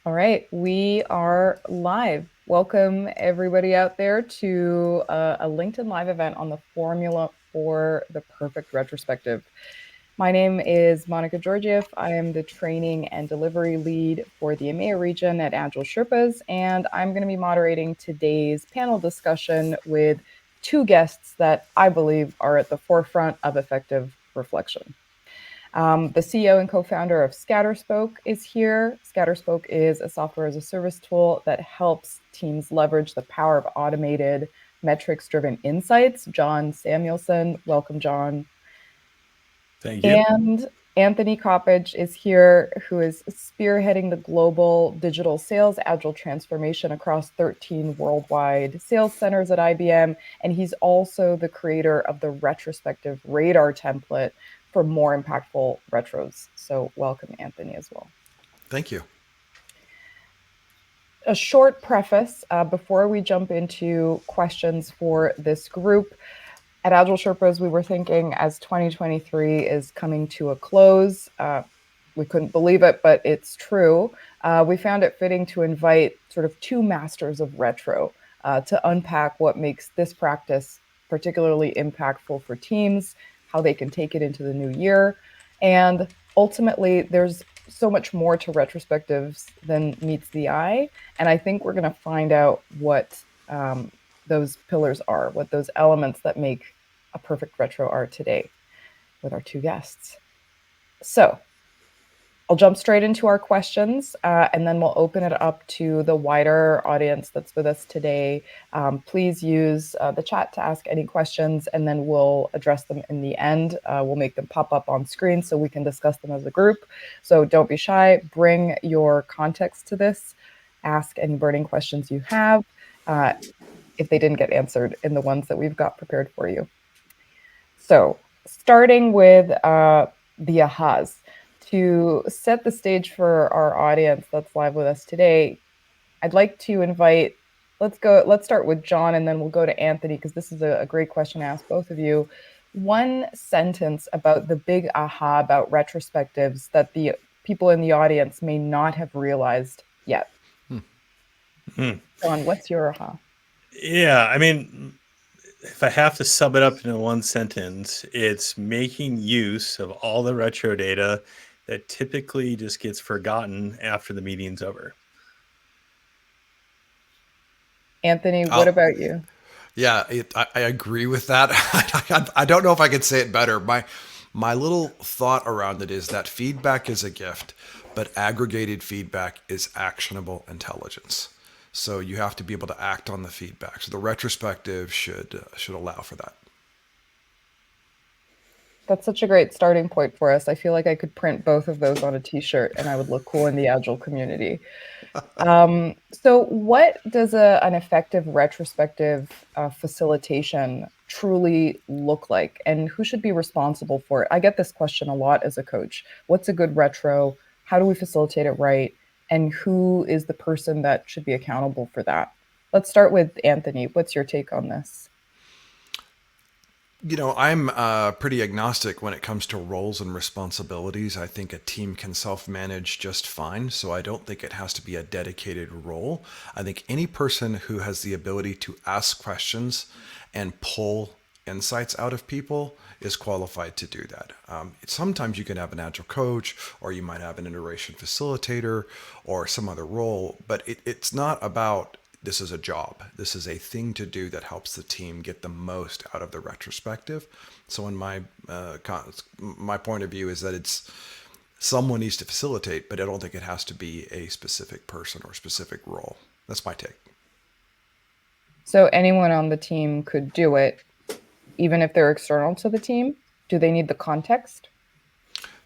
All right, we are live. Welcome everybody out there to a LinkedIn Live event on the formula for the Perfect Retrospective. My name is Monica Georgieff. I am the training and delivery lead for the EMEA region at AgileSherpas, and I'm going to be moderating today's panel discussion with two guests that I believe are at the forefront of effective reflection. The CEO and co-founder of Scatterspoke is here. Scatterspoke is a software as a service tool that helps teams leverage the power of automated metrics-driven insights. John Samuelson, welcome, John. Thank you. And Anthony Coppage is here, who is spearheading the global digital sales agile transformation across 13 worldwide sales centers at IBM. And he's also the creator of the retrospective radar template for more impactful retros. So, welcome, Anthony, as well. Thank you. A short preface before we jump into questions for this group. At AgileSherpas, we were thinking as 2023 is coming to a close, we couldn't believe it, but it's true. We found it fitting to invite sort of two masters of retro to unpack what makes this practice particularly impactful for teams, how they can take it into the new year. And ultimately, there's so much more to retrospectives than meets the eye. And I think we're going to find out what those pillars are, what those elements that make a perfect retro are today with our two guests. So I'll jump straight into our questions, and then we'll open it up to the wider audience that's with us today. Please use the chat to ask any questions, and then we'll address them in the end. We'll make them pop up on screen so we can discuss them as a group. So don't be shy. Bring your context to this. Ask any burning questions you have if they didn't get answered in the ones that we've got prepared for you. So starting with the ahas. To set the stage for our audience that's live with us today, I'd like to invite, let's start with John and then we'll go to Anthony because this is a great question to ask both of you. One sentence about the big aha about retrospectives that the people in the audience may not have realized yet. John, what's your aha? Yeah, I mean, if I have to sum it up in one sentence, it's making use of all the retro data that typically just gets forgotten after the meeting's over. Anthony, what about you? Yeah, I agree with that. I don't know if I could say it better. My little thought around it is that feedback is a gift, but aggregated feedback is actionable intelligence. So you have to be able to act on the feedback. So the retrospective should allow for that. That's such a great starting point for us. I feel like I could print both of those on a t-shirt and I would look cool in the Agile community. So what does an effective retrospective facilitation truly look like? And who should be responsible for it? I get this question a lot as a coach. What's a good retro? How do we facilitate it right? And who is the person that should be accountable for that? Let's start with Anthony. What's your take on this? I'm pretty agnostic when it comes to roles and responsibilities. I think a team can self-manage just fine, so I don't think it has to be a dedicated role. I think any person who has the ability to ask questions and pull insights out of people is qualified to do that. Sometimes you can have an agile coach, or you might have an iteration facilitator, or some other role, but it's not about this is a job. This is a thing to do that helps the team get the most out of the retrospective. So, in my point of view is that it's someone needs to facilitate, but I don't think it has to be a specific person or specific role. That's my take. So anyone on the team could do it, even if they're external to the team? Do they need the context?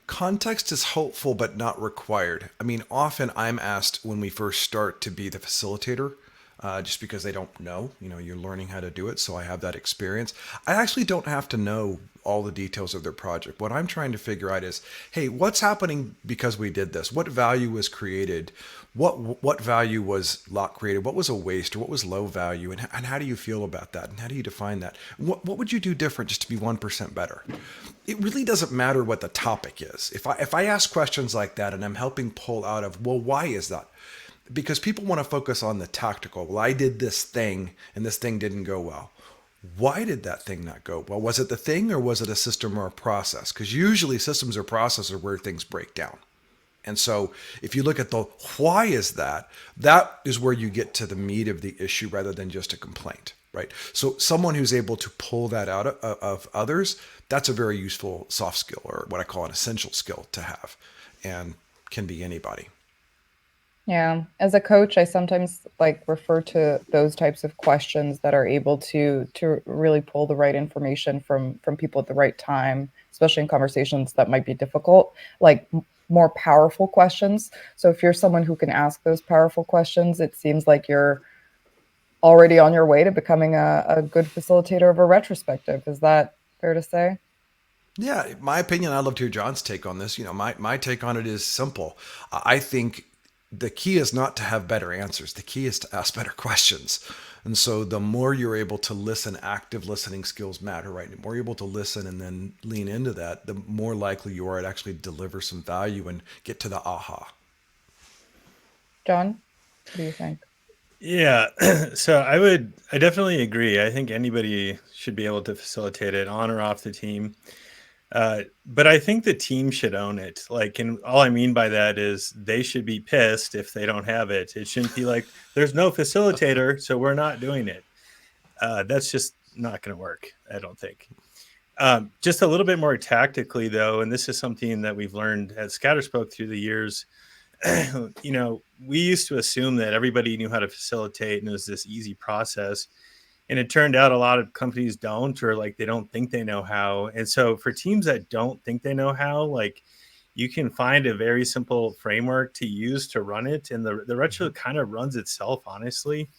Context is helpful, but not required. I mean, often I'm asked when we first start to be the facilitator, just because they don't know. You're learning how to do it. So I have that experience. I actually don't have to know all the details of their project. What I'm trying to figure out is, hey, what's happening because we did this? What value was created? What value was not created? What was a waste or what was low value? And how do you feel about that? And how do you define that? What would you do different just to be 1% better? It really doesn't matter what the topic is. If I ask questions like that and I'm helping pull out of, well, why is that? because people want to focus on the tactical. Well, I did this thing and this thing didn't go well. Why did that thing not go well? Was it the thing or was it a system or a process? Because usually systems or process are where things break down. And so if you look at the why is that, that is where you get to the meat of the issue rather than just a complaint, right? So someone who's able to pull that out of others, that's a very useful soft skill, or what I call an essential skill to have, and can be anybody. Yeah, as a coach, I sometimes like refer to those types of questions that are able to really pull the right information from people at the right time, especially in conversations that might be difficult, like more powerful questions. So if you're someone who can ask those powerful questions, it seems like you're already on your way to becoming a good facilitator of a retrospective. Is that fair to say? Yeah, my opinion, I'd love to hear John's take on this. My take on it is simple. I think the key is not to have better answers. The key is to ask better questions. And so the more you're able to listen, active listening skills matter, right? The more you're able to listen and then lean into that, the more likely you are to actually deliver some value and get to the aha. John, what do you think? Yeah, so I definitely agree. I think anybody should be able to facilitate it on or off the team. But I think the team should own it. Like, and all I mean by that is they should be pissed if they don't have it. It shouldn't be like, there's no facilitator, so we're not doing it. That's just not going to work, I don't think. Just a little bit more tactically, though, and this is something that we've learned at Scatterspoke through the years. We used to assume that everybody knew how to facilitate and it was this easy process. And it turned out a lot of companies don't, or like they don't think they know how. And so for teams that don't think they know how, like you can find a very simple framework to use to run it. And the retro kind of runs itself, honestly.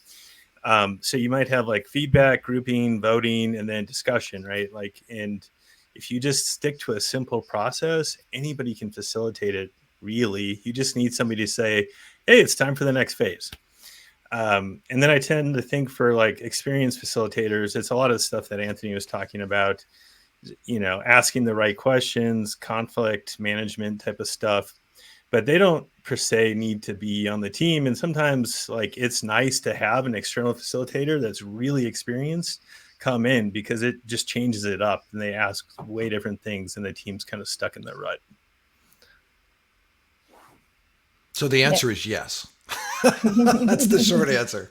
So you might have like feedback, grouping, voting, and then discussion, right? Like, and if you just stick to a simple process, anybody can facilitate it. Really, you just need somebody to say, hey, it's time for the next phase. And then I tend to think for like experienced facilitators, it's a lot of stuff that Anthony was talking about, asking the right questions, conflict management type of stuff, but they don't per se need to be on the team. And sometimes like it's nice to have an external facilitator that's really experienced come in because it just changes it up and they ask way different things and the team's kind of stuck in the rut. So the answer is yes. That's the short answer.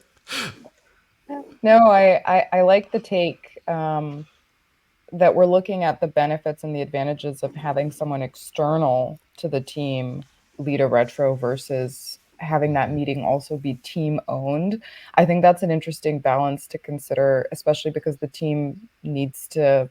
No, I like the take that we're looking at the benefits and the advantages of having someone external to the team lead a retro versus having that meeting also be team owned. I think that's an interesting balance to consider, especially because the team needs to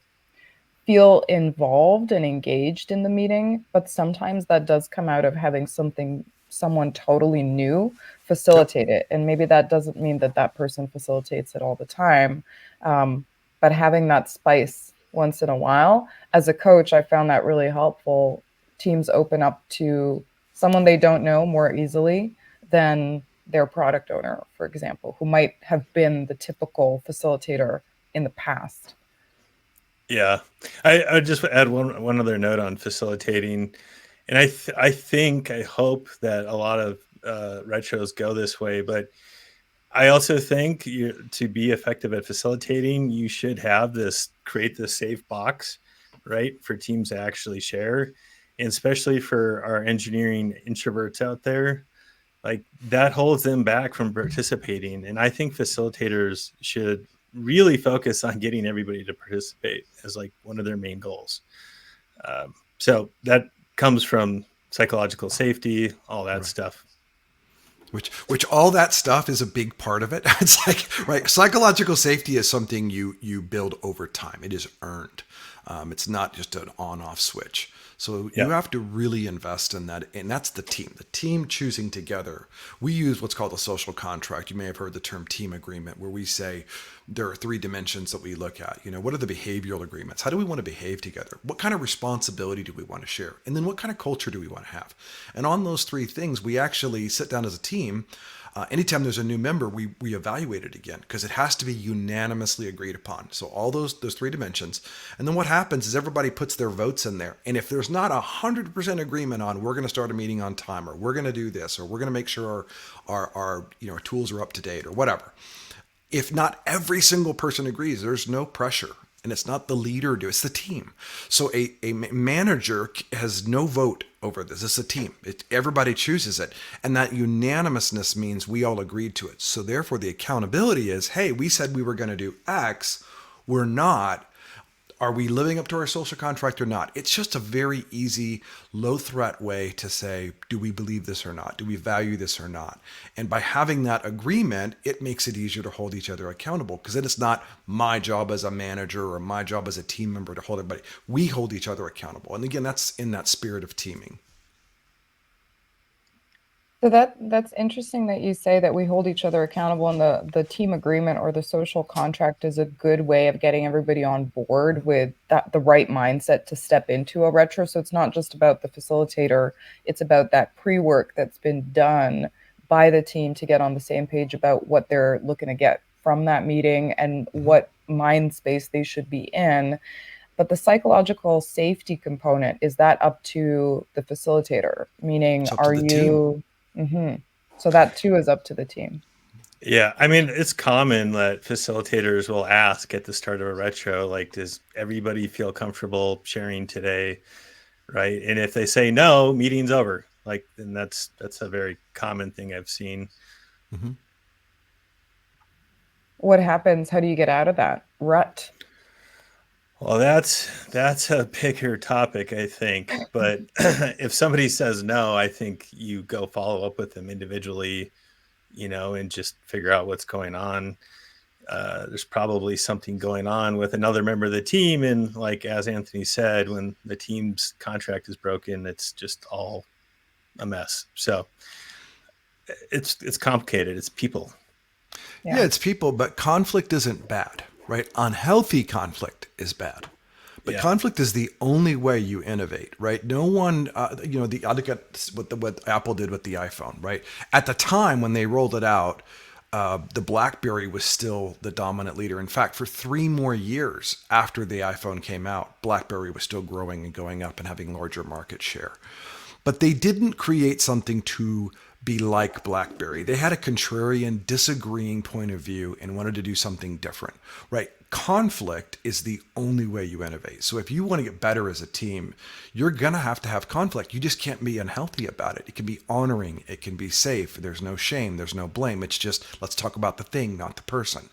feel involved and engaged in the meeting, but sometimes that does come out of having someone totally new facilitate it, and maybe that doesn't mean that that person facilitates it all the time, but having that spice once in a while. As a coach, I found that really helpful. Teams open up to someone they don't know more easily than their product owner, for example, who might have been the typical facilitator in the past. Yeah, I just add one other note on facilitating, and I hope that a lot of retros go this way, but I also think to be effective at facilitating, you should create this safe box, right, for teams to actually share, and especially for our engineering introverts out there, like that holds them back from participating. And I think facilitators should really focus on getting everybody to participate as like one of their main goals. So that comes from psychological safety, all that stuff. Which all that stuff is a big part of it. It's like, right, psychological safety is something you build over time. It is earned. It's not just an on-off switch. So you have to really invest in that. And that's the team choosing together. We use what's called a social contract. You may have heard the term team agreement, where we say there are 3 dimensions that we look at. What are the behavioral agreements? How do we want to behave together? What kind of responsibility do we want to share? And then what kind of culture do we want to have? And on those 3 things, we actually sit down as a team Anytime there's a new member, we evaluate it again because it has to be unanimously agreed upon. So all those three dimensions. And then what happens is everybody puts their votes in there. And if there's not 100% agreement on we're going to start a meeting on time, or we're going to do this, or we're going to make sure our tools are up to date, or whatever, if not every single person agrees, there's no pressure. And it's not the leader do, it's the team. So a manager has no vote over this. It's a team. Everybody chooses it. And that unanimousness means we all agreed to it. So therefore the accountability is, hey, we said we were going to do X. We're not. Are we living up to our social contract or not? It's just a very easy, low threat way to say, do we believe this or not? Do we value this or not? And by having that agreement, it makes it easier to hold each other accountable, because then it's not my job as a manager or my job as a team member to hold everybody. We hold each other accountable. And again, that's in that spirit of teaming. So that's interesting that you say that we hold each other accountable, and the team agreement or the social contract is a good way of getting everybody on board with the right mindset to step into a retro. So it's not just about the facilitator, it's about that pre-work that's been done by the team to get on the same page about what they're looking to get from that meeting and what mind space they should be in. But the psychological safety component, is that up to the facilitator? Meaning, It's up to are the team. you... Mm-hmm. So that too is up to the team. Yeah, I mean, it's common that facilitators will ask at the start of a retro, like, does everybody feel comfortable sharing today, right? And if they say no, meeting's over. Like, and that's a very common thing I've seen. Mm-hmm. What happens? How do you get out of that rut? Well, that's a bigger topic, I think. But if somebody says no, I think you go follow up with them individually, and just figure out what's going on. There's probably something going on with another member of the team. And like, as Anthony said, when the team's contract is broken, it's just all a mess. So it's complicated. It's people. Yeah, it's people, but conflict isn't bad, right? Unhealthy conflict is bad. But conflict is the only way you innovate, right? No one, I look at what Apple did with the iPhone, right? At the time when they rolled it out, the BlackBerry was still the dominant leader. In fact, for 3 more years after the iPhone came out, BlackBerry was still growing and going up and having larger market share. But they didn't create something to be like BlackBerry. They had a contrarian, disagreeing point of view and wanted to do something different, right? Conflict is the only way you innovate. So if you want to get better as a team, you're going to have conflict. You just can't be unhealthy about it. It can be honoring. It can be safe. There's no shame. There's no blame. It's just, let's talk about the thing, not the person.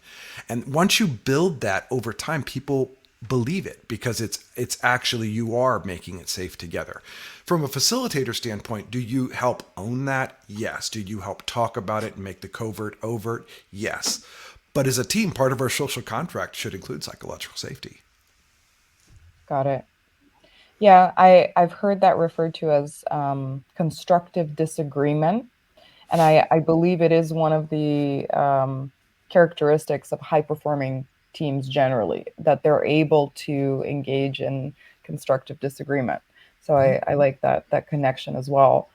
And once you build that over time, people believe it, because it's actually, you are making it safe together. From a facilitator standpoint, do you help own that? Yes. Do you help talk about it and make the covert overt? Yes. But as a team, part of our social contract should include psychological safety. Got it. Yeah, I've heard that referred to as constructive disagreement. And I believe it is one of the characteristics of high-performing teams generally, that they're able to engage in constructive disagreement. So I like that connection as well.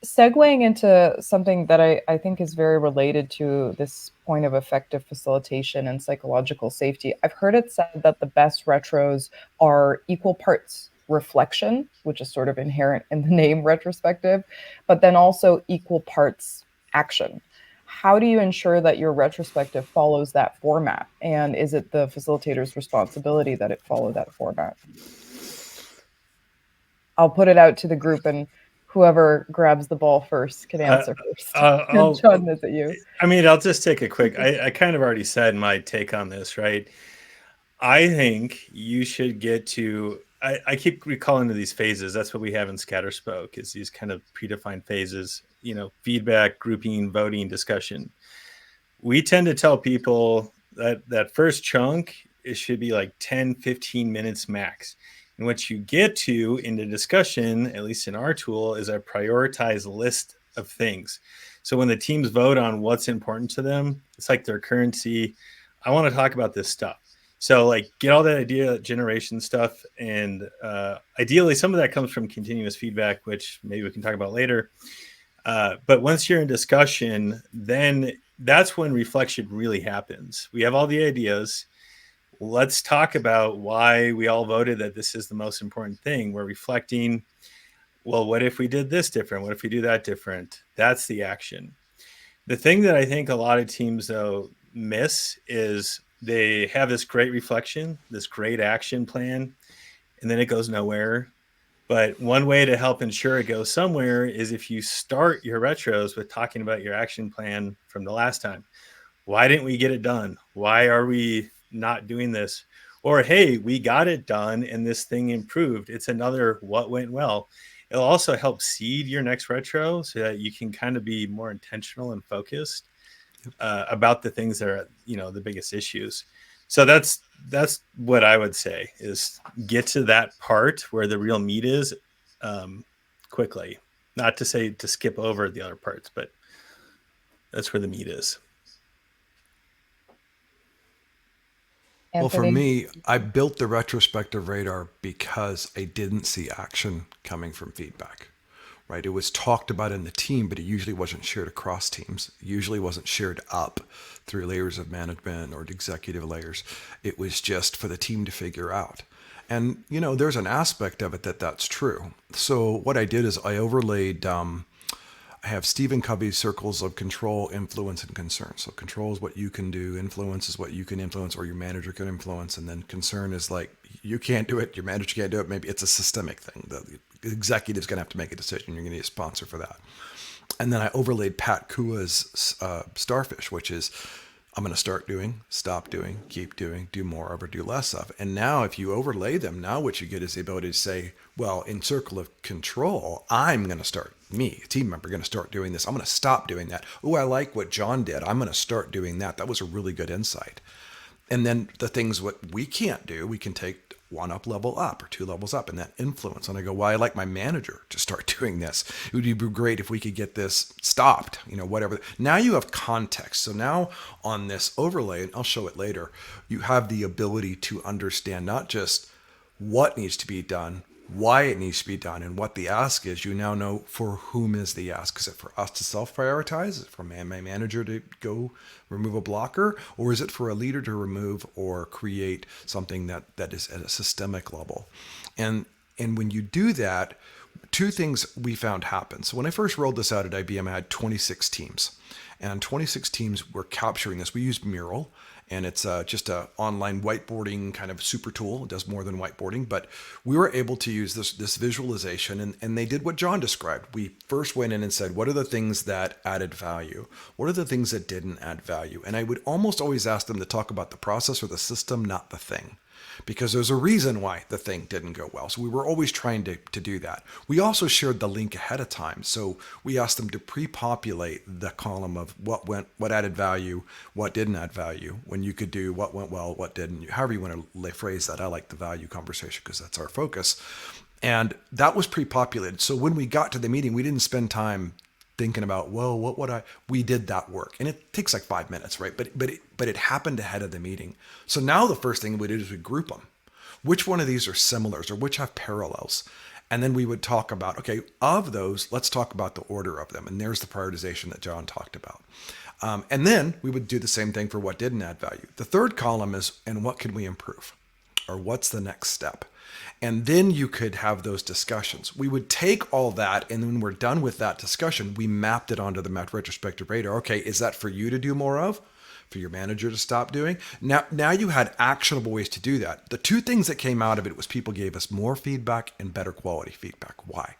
Segueing into something that I think is very related to this point of effective facilitation and psychological safety, I've heard it said that the best retros are equal parts reflection, which is sort of inherent in the name retrospective, but then also equal parts action. How do you ensure that your retrospective follows that format? And is it the facilitator's responsibility that it follow that format? I'll put it out to the group, and whoever grabs the ball first can answer first. John, is it you? I mean, I'll just take a quick, I kind of already said my take on this, right? I think you should get to, I keep recalling to these phases. That's what we have in Scatterspoke, is these kind of predefined phases, feedback, grouping, voting, discussion. We tend to tell people that first chunk, it should be like 10, 15 minutes max. And what you get to in the discussion, at least in our tool, is a prioritized list of things. So when the teams vote on what's important to them, it's like their currency. I want to talk about this stuff. So like, get all that idea generation stuff. And ideally, some of that comes from continuous feedback, which maybe we can talk about later. But once you're in discussion, then that's when reflection really happens. We have all the ideas. Let's talk about why we all voted that this is the most important thing. We're reflecting, well, what if we did this different? What if we do that different? That's the action. The thing that I think a lot of teams, though, miss is they have this great reflection, this great action plan, and then it goes nowhere. But one way to help ensure it goes somewhere is if you start your retros with talking about your action plan from the last time. Why didn't we get it done? Why are we not doing this? Or, hey, we got it done and this thing improved. It's another what went well. It'll also help seed your next retro so that you can kind of be more intentional and focused about the things that are, the biggest issues. So that's what I would say is get to that part where the real meat is quickly. Not to say to skip over the other parts, but that's where the meat is. Well, for Anthony? me, I built the retrospective radar because I didn't see action coming from feedback, right? It was talked about in the team, but it usually wasn't shared across teams. It usually wasn't shared up through layers of management or executive layers. It was just for the team to figure out. And, there's an aspect of it that's true. So what I did is I overlaid, I have Stephen Covey's circles of control, influence, and concern. So control is what you can do, influence is what you can influence or your manager can influence, and then concern is like you can't do it, your manager can't do it. Maybe it's a systemic thing. The executive's going to have to make a decision. You're going to need a sponsor for that. And then I overlaid Pat Kua's Starfish, which is I'm going to start doing, stop doing, keep doing, do more of, or do less of. And now if you overlay them, now what you get is the ability to say, well, in circle of control, I'm going to start, me, a team member, going to start doing this. I'm going to stop doing that. Oh, I like what John did. I'm going to start doing that. That was a really good insight. And then the things what we can't do, we can take one up level up or two levels up, and that influence. And I go, well, I like my manager to start doing this. It would be great if we could get this stopped, whatever. Now you have context. So now on this overlay, and I'll show it later, you have the ability to understand not just what needs to be done, why it needs to be done, and what the ask is. You now know for whom is the ask. Is it for us to self-prioritize? Is it for my manager to go remove a blocker? Or is it for a leader to remove or create something that is at a systemic level? And when you do that, two things we found happen. So when I first rolled this out at IBM, I had 26 teams. And 26 teams were capturing this. We used Mural. And it's just an online whiteboarding kind of super tool. It does more than whiteboarding, but we were able to use this visualization, and they did what John described. We first went in and said, what are the things that added value? What are the things that didn't add value? And I would almost always ask them to talk about the process or the system, not the thing, because there's a reason why the thing didn't go well. So we were always trying to do that. We also shared the link ahead of time. So we asked them to pre-populate the column of what added value, what didn't add value, when you could do what went well, what didn't. However you want to phrase that. I like the value conversation because that's our focus. And that was pre-populated. So when we got to the meeting, we didn't spend time thinking about, well, what would we did that work. And it takes like 5 minutes, right? But it happened ahead of the meeting. So now the first thing we did is we group them. Which one of these are similars or which have parallels? And then we would talk about, okay, of those, let's talk about the order of them. And there's the prioritization that John talked about. And then we would do the same thing for what didn't add value. The third column is, and what can we improve? Or what's the next step? And then you could have those discussions. We would take all that, and when we're done with that discussion, we mapped it onto the retrospective radar. Okay, is that for you to do more of? For your manager to stop doing? Now you had actionable ways to do that. The two things that came out of it was people gave us more feedback and better quality feedback. Why?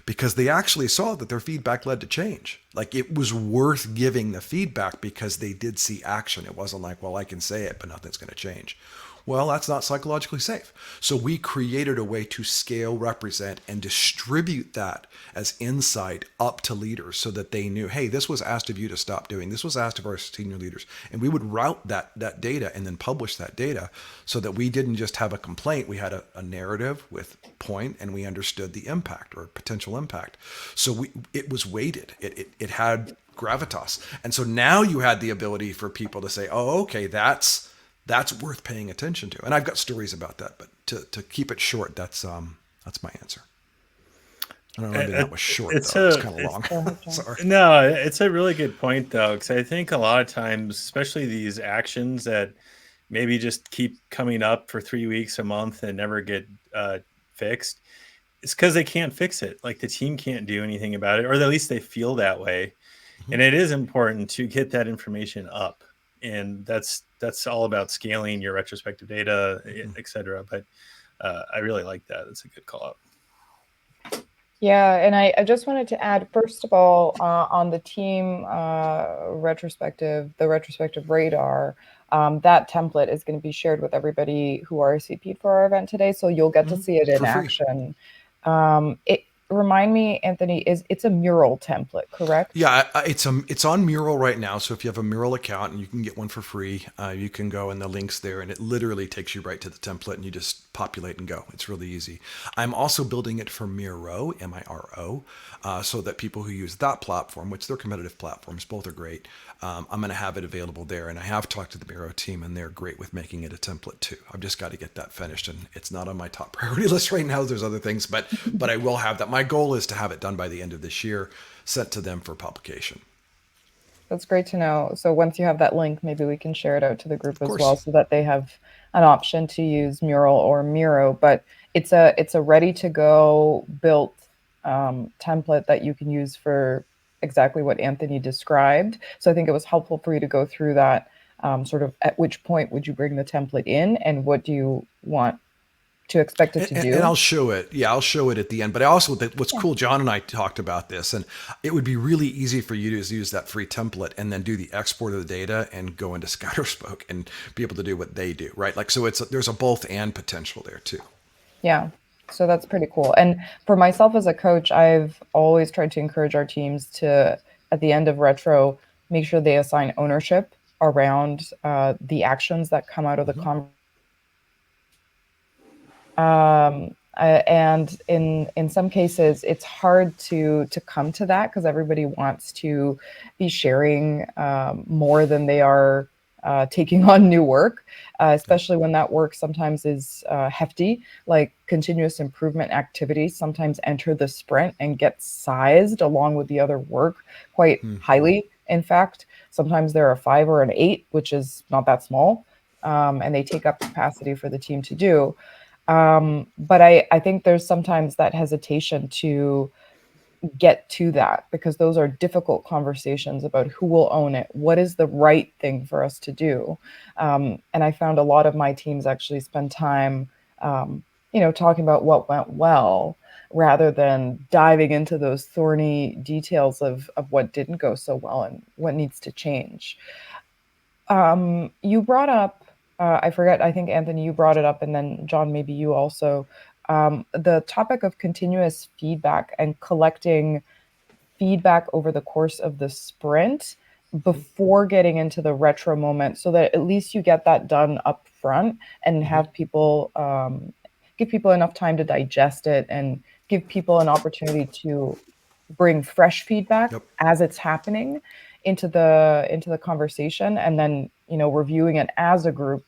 Because they actually saw that their feedback led to change. Like it was worth giving the feedback because they did see action. It wasn't like, well, I can say it, but nothing's going to change. Well, that's not psychologically safe. So we created a way to scale, represent, and distribute that as insight up to leaders so that they knew, hey, this was asked of you to stop doing. This was asked of our senior leaders. And we would route that data and then publish that data so that we didn't just have a complaint. We had a narrative with point, and we understood the impact or potential impact. So it was weighted. It had gravitas. And so now you had the ability for people to say, oh, okay, that's worth paying attention to. And I've got stories about that, but to keep it short, that's my answer. I don't know, maybe that was short It's though. It was a kind of it's long. Go ahead, John. Sorry. no, it's a really good point though, because I think a lot of times, especially these actions that maybe just keep coming up for 3 weeks, a month, and never get fixed, it's because they can't fix it. Like the team can't do anything about it, or at least they feel that way. Mhm. And it is important to get that information up, and that's all about scaling your retrospective data, Mhm. et cetera. But I really like that. It's a good call out. Yeah, and I just wanted to add, first of all, on the team retrospective, the retrospective radar, that template is going to be shared with everybody who RSVP'd for our event today, so you'll get to see it in For free. action. Remind me, Anthony, it's a mural template, correct? Yeah, it's on Mural right now. So if you have a Mural account and you can get one for free, you can go and the link's there, and it literally takes you right to the template, and you just populate and go. It's really easy. I'm also building it for Miro, Miro, so that people who use that platform, which they're competitive platforms, both are great. I'm going to have it available there, and I have talked to the Miro team, and they're great with making it a template too. I've just got to get that finished, and it's not on my top priority list right now. There's other things, but I will have that. My goal is to have it done by the end of this year, sent to them for publication. That's great to know. So once you have that link, maybe we can share it out to the group Of as well, course. so that they have an option to use Mural or Miro. But it's a ready to go built template that you can use for exactly what Anthony described. So I think it was helpful for you to go through that, sort of at which point would you bring the template in, and what do you want to expect it to And do. I'll show it. Yeah, I'll show it at the end. But I also, what's Yeah. cool, John and I talked about this, and it would be really easy for you to use that free template and then do the export of the data and go into Scatterspoke and be able to do what they do, right? Like, so there's a both and potential there too. Yeah. So that's pretty cool. And for myself as a coach, I've always tried to encourage our teams to, at the end of retro, make sure they assign ownership around the actions that come out of the Mm-hmm. conversation. And in some cases, it's hard to come to that because everybody wants to be sharing more than they are taking on new work, especially when that work sometimes is hefty, like continuous improvement activities sometimes enter the sprint and get sized along with the other work quite highly. In fact, sometimes there are 5 or an 8, which is not that small, and they take up capacity for the team to do. But I think there's sometimes that hesitation to get to that, because those are difficult conversations about who will own it, what is the right thing for us to do. And I found a lot of my teams actually spend time, talking about what went well rather than diving into those thorny details of what didn't go so well and what needs to change. You brought up, I forget, I think Anthony, you brought it up, and then John, maybe you also, the topic of continuous feedback and collecting feedback over the course of the sprint before getting into the retro moment, so that at least you get that done up front and Mm-hmm. have people, give people enough time to digest it and give people an opportunity to bring fresh feedback Yep. as it's happening into the conversation, and then reviewing it as a group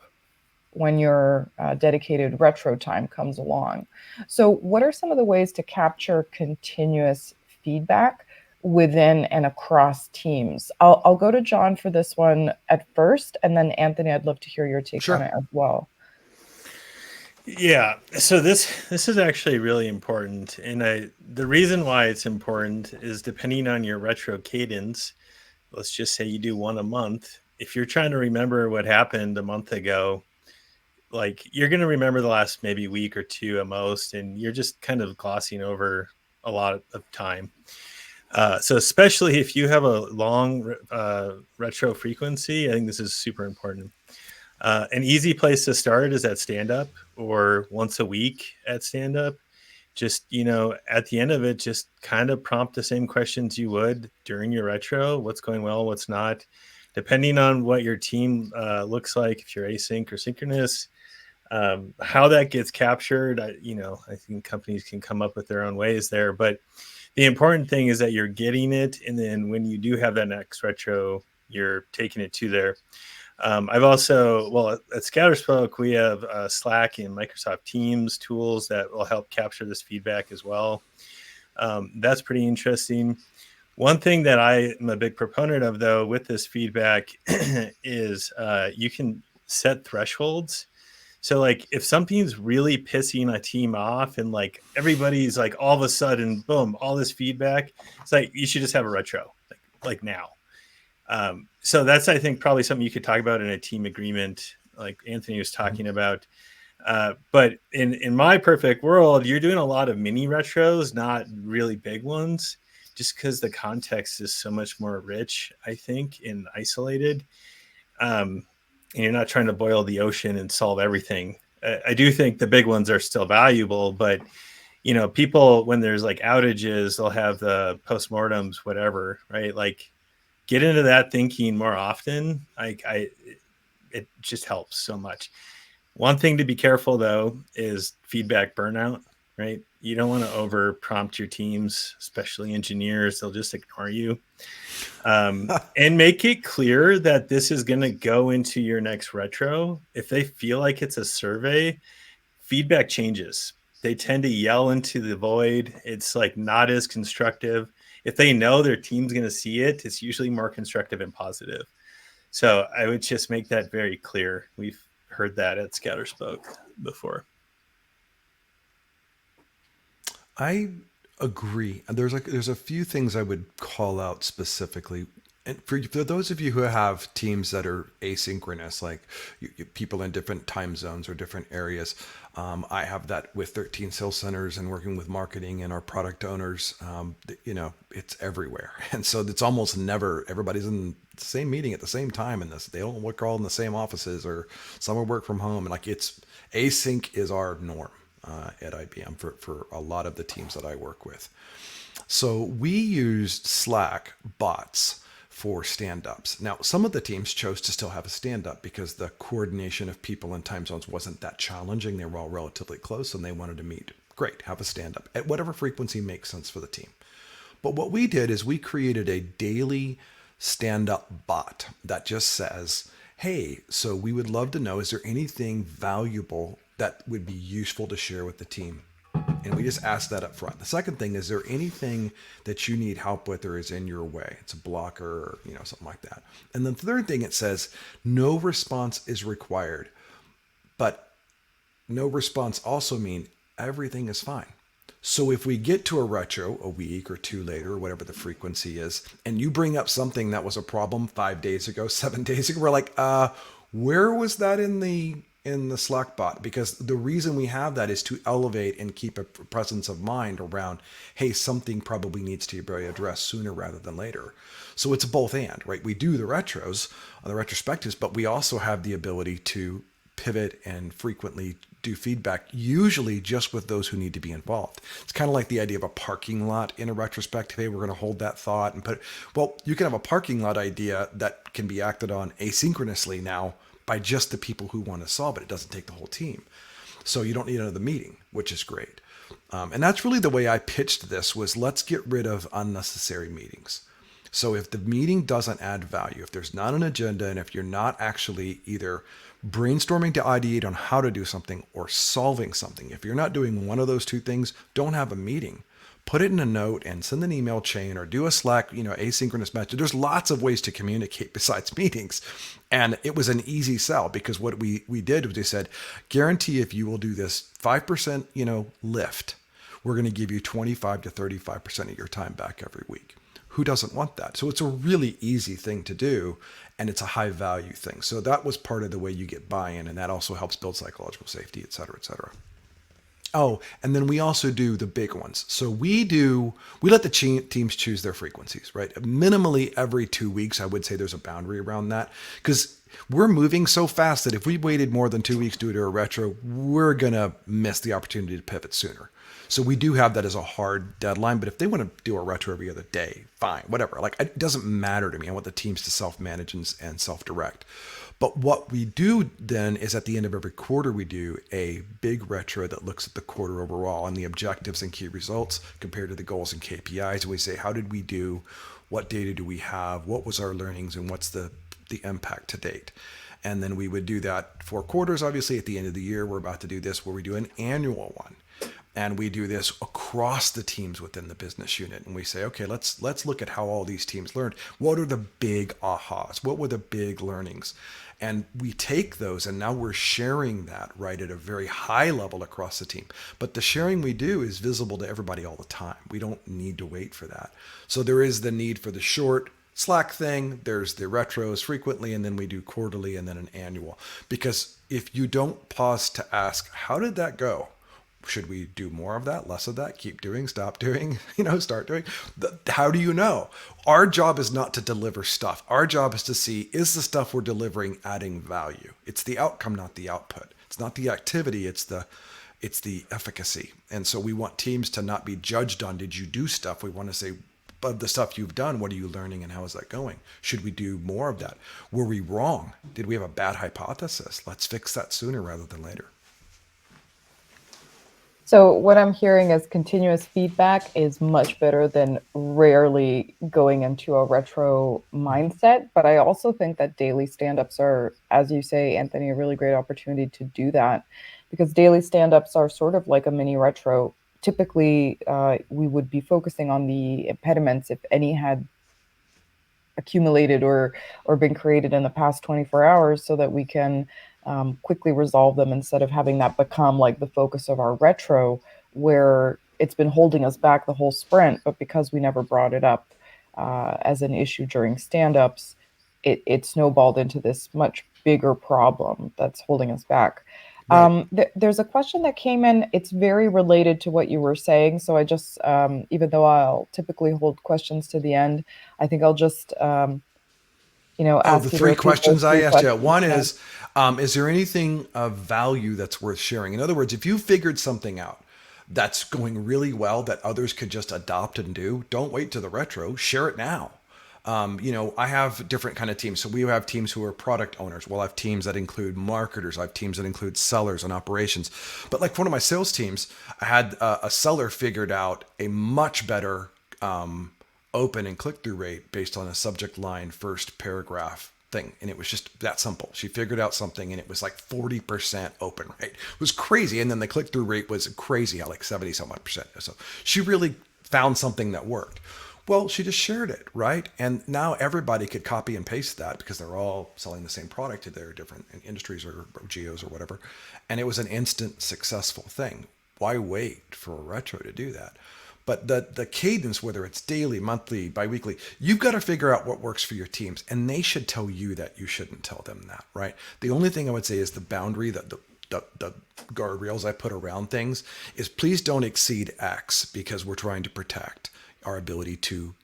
when your dedicated retro time comes along. So what are some of the ways to capture continuous feedback within and across teams? I'll go to John for this one at first, and then Anthony, I'd love to hear your take on Sure. it as well. Yeah, so this is actually really important, and the reason why it's important is depending on your retro cadence. Let's just say you do one a month. If you're trying to remember what happened a month ago, like you're going to remember the last maybe week or two at most, and you're just kind of glossing over a lot of time. So especially if you have a long retro frequency, I think this is super important. An easy place to start is at stand up or once a week at stand up. Just, at the end of it, just kind of prompt the same questions you would during your retro. What's going well, what's not, depending on what your team looks like, if you're async or synchronous, how that gets captured. I think companies can come up with their own ways there, but the important thing is that you're getting it. And then when you do have that next retro, you're taking it to there. I've also, at Scatterspoke, we have Slack and Microsoft Teams tools that will help capture this feedback as well. That's pretty interesting. One thing that I am a big proponent of, though, with this feedback is you can set thresholds. So, like, if something's really pissing a team off and, like, everybody's, like, all of a sudden, boom, all this feedback, it's like, you should just have a retro, like now. So that's, I think, probably something you could talk about in a team agreement, like Anthony was talking about. But in my perfect world, you're doing a lot of mini retros, not really big ones, just because the context is so much more rich, I think, and isolated. And you're not trying to boil the ocean and solve everything. I do think the big ones are still valuable, but people, when there's like outages, they'll have the postmortems, whatever, right? Like, get into that thinking more often. It just helps so much. One thing to be careful, though, is feedback burnout, right? You don't want to over prompt your teams, especially engineers. They'll just ignore you. And make it clear that this is going to go into your next retro. If they feel like it's a survey, feedback changes. They tend to yell into the void. It's like not as constructive. If they know their team's going to see it, it's usually more constructive and positive. So I would just make that very clear. We've heard that at Scatterspoke before. I agree. There's a few things I would call out specifically. And for those of you who have teams that are asynchronous, like people in different time zones or different areas, I have that with 13 sales centers and working with marketing and our product owners. It's everywhere, and so it's almost never everybody's in the same meeting at the same time. And they don't work all in the same offices, or some will work from home. And like it's async is our norm at IBM for a lot of the teams that I work with. So we used Slack bots for stand-ups. Now, some of the teams chose to still have a stand-up because the coordination of people in time zones wasn't that challenging. They were all relatively close and they wanted to meet. Great, have a stand-up at whatever frequency makes sense for the team. But what we did is we created a daily stand-up bot that just says, hey, so we would love to know, is there anything valuable that would be useful to share with the team? And we just ask that up front. The second thing, is there anything that you need help with or is in your way? It's a blocker or something like that. And the third thing, it says no response is required. But no response also means everything is fine. So if we get to a retro a week or two later, or whatever the frequency is, and you bring up something that was a problem 5 days ago, 7 days ago, we're like, where was that in the Slack bot? Because the reason we have that is to elevate and keep a presence of mind around, hey, something probably needs to be addressed sooner rather than later. So it's both and, right? We do the retros, the retrospectives, but we also have the ability to pivot and frequently do feedback, usually just with those who need to be involved. It's kind of like the idea of a parking lot in a retrospective. Hey, we're going to hold that thought and you can have a parking lot idea that can be acted on asynchronously now by just the people who want to solve it. It doesn't take the whole team. So you don't need another meeting, which is great. And that's really the way I pitched this was, let's get rid of unnecessary meetings. So if the meeting doesn't add value, if there's not an agenda, and if you're not actually either brainstorming to ideate on how to do something or solving something, if you're not doing one of those two things, don't have a meeting. Put it in a note and send an email chain or do a Slack, asynchronous message. There's lots of ways to communicate besides meetings. And it was an easy sell because what we did was we said, guarantee if you will do this 5%, lift, we're going to give you 25 to 35% of your time back every week. Who doesn't want that? So it's a really easy thing to do, and it's a high value thing. So that was part of the way you get buy-in, and that also helps build psychological safety, et cetera, et cetera. Oh, and then we also do the big ones. So we let the teams choose their frequencies, right? Minimally every 2 weeks, I would say there's a boundary around that, because we're moving so fast that if we waited more than 2 weeks to do a retro, we're going to miss the opportunity to pivot sooner. So we do have that as a hard deadline, but if they want to do a retro every other day, fine, whatever. Like, it doesn't matter to me. I want the teams to self-manage and self-direct. But what we do then is at the end of every quarter, we do a big retro that looks at the quarter overall and the objectives and key results compared to the goals and KPIs. And we say, how did we do? What data do we have? What was our learnings? And what's the impact to date? And then we would do that 4 quarters. Obviously, at the end of the year, we're about to do this where we do an annual one. And we do this across the teams within the business unit. And we say, okay, let's look at how all these teams learned. What are the big ahas? What were the big learnings? And we take those and now we're sharing that right at a very high level across the team. But the sharing we do is visible to everybody all the time. We don't need to wait for that. So there is the need for the short Slack thing. There's the retros frequently, and then we do quarterly and then an annual. Because if you don't pause to ask, how did that go? Should we do more of that, less of that, keep doing, stop doing, start doing? How do you know? Our job is not to deliver stuff. Our job is to see, is the stuff we're delivering adding value? It's the outcome, not the output. It's not the activity, it's the efficacy. And so we want teams to not be judged on, did you do stuff? We want to say, of the stuff you've done, what are you learning and how is that going? Should we do more of that? Were we wrong? Did we have a bad hypothesis? Let's fix that sooner rather than later. So what I'm hearing is continuous feedback is much better than rarely going into a retro mindset. But I also think that daily stand-ups are, as you say, Anthony, a really great opportunity to do that, because daily stand-ups are sort of like a mini retro. Typically, we would be focusing on the impediments, if any had accumulated or been created in the past 24 hours, so that we can quickly resolve them, instead of having that become like the focus of our retro, where it's been holding us back the whole sprint. But because we never brought it up as an issue during stand-ups, it snowballed into this much bigger problem that's holding us back. Right. There's a question that came in. It's very related to what you were saying. So I just, even though I'll typically hold questions to the end, I think I'll just, Oh, the ask you to three repeat those questions I three asked you. questions. One Yeah. is there anything of value that's worth sharing? In other words, if you figured something out that's going really well that others could just adopt and do, don't wait to the retro, share it now. I have different kind of teams. So we have teams who are product owners. We'll have teams that include marketers. I have teams that include sellers and operations. But like one of my sales teams, I had a seller figured out a much better open and click-through rate based on a subject line first paragraph thing. And it was just that simple. She figured out something and it was like 40% open rate. It was crazy. And then the click-through rate was crazy, like 70 some odd percent. So she really found something that worked. Well, she just shared it, right? And now everybody could copy and paste that because they're all selling the same product to their different industries or geos or whatever. And it was an instant successful thing. Why wait for a retro to do that? But the cadence, whether it's daily, monthly, biweekly, you've got to figure out what works for your teams. And they should tell you that. You shouldn't tell them that, right? The only thing I would say is the boundary, that the guardrails I put around things is, please don't exceed X, because we're trying to protect our ability to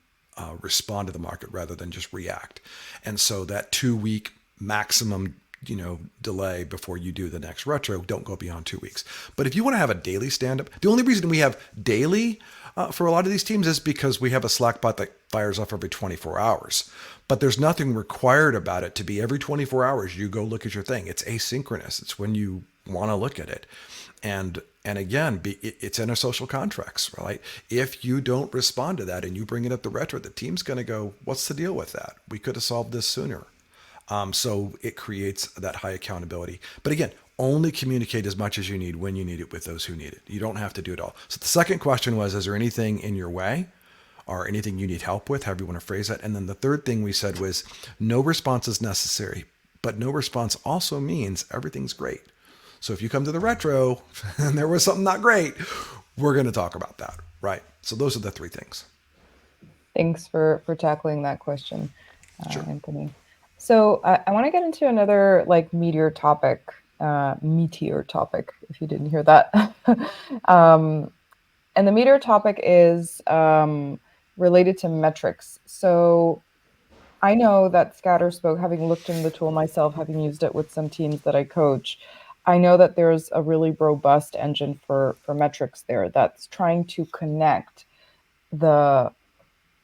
respond to the market rather than just react. And so that 2-week maximum delay before you do the next retro, don't go beyond 2 weeks. But if you want to have a daily stand-up, the only reason we have daily for a lot of these teams is because we have a Slack bot that fires off every 24 hours. But there's nothing required about it to be every 24 hours you go look at your thing. It's asynchronous. It's when you want to look at it. And again, it's in our social contracts, right? If you don't respond to that and you bring it up the retro, the team's going to go, what's the deal with that? We could have solved this sooner. So it creates that high accountability. But again, only communicate as much as you need when you need it with those who need it. You don't have to do it all. So the second question was, is there anything in your way or anything you need help with, however you want to phrase that? And then the third thing we said was, no response is necessary, but no response also means everything's great. So if you come to the retro and there was something not great, we're going to talk about that, right? So those are the three things. Thanks for tackling that question, Sure. Anthony. So I want to get into another meteor topic, if you didn't hear that. And the meteor topic is related to metrics. So I know that Scatterspoke, having looked in the tool myself, having used it with some teams that I coach, I know that there's a really robust engine for metrics there that's trying to connect the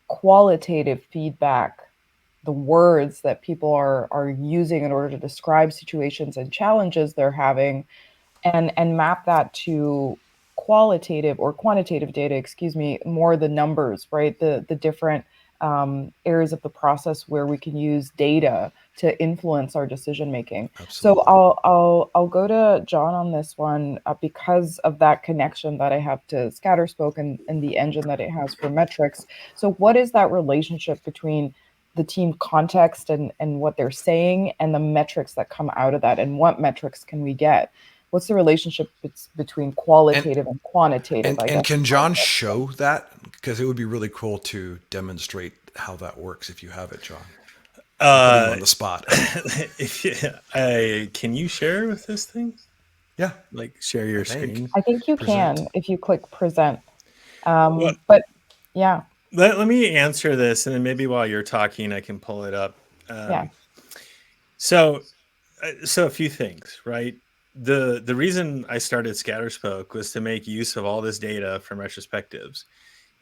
qualitative feedback, the words that people are using in order to describe situations and challenges they're having, and map that to qualitative or quantitative data, more the numbers, right? The different areas of the process where we can use data to influence our decision making. Absolutely. So I'll go to John on this one because of that connection that I have to Scatterspoke and the engine that it has for metrics. So what is that relationship between the team context and what they're saying and the metrics that come out of that, and what metrics can we get? What's the relationship between And qualitative and quantitative, I and guess? can John show that? Because it would be really cool to demonstrate how that works if you have it, John. I'm putting you on the spot. Can you share with this thing? Yeah, Like share your I think. screen? I think you Present. can if you click present. Well, But yeah, let me answer this, and then maybe while you're talking, I can pull it up. yeah. So a few things, right? The reason I started Scatterspoke was to make use of all this data from retrospectives.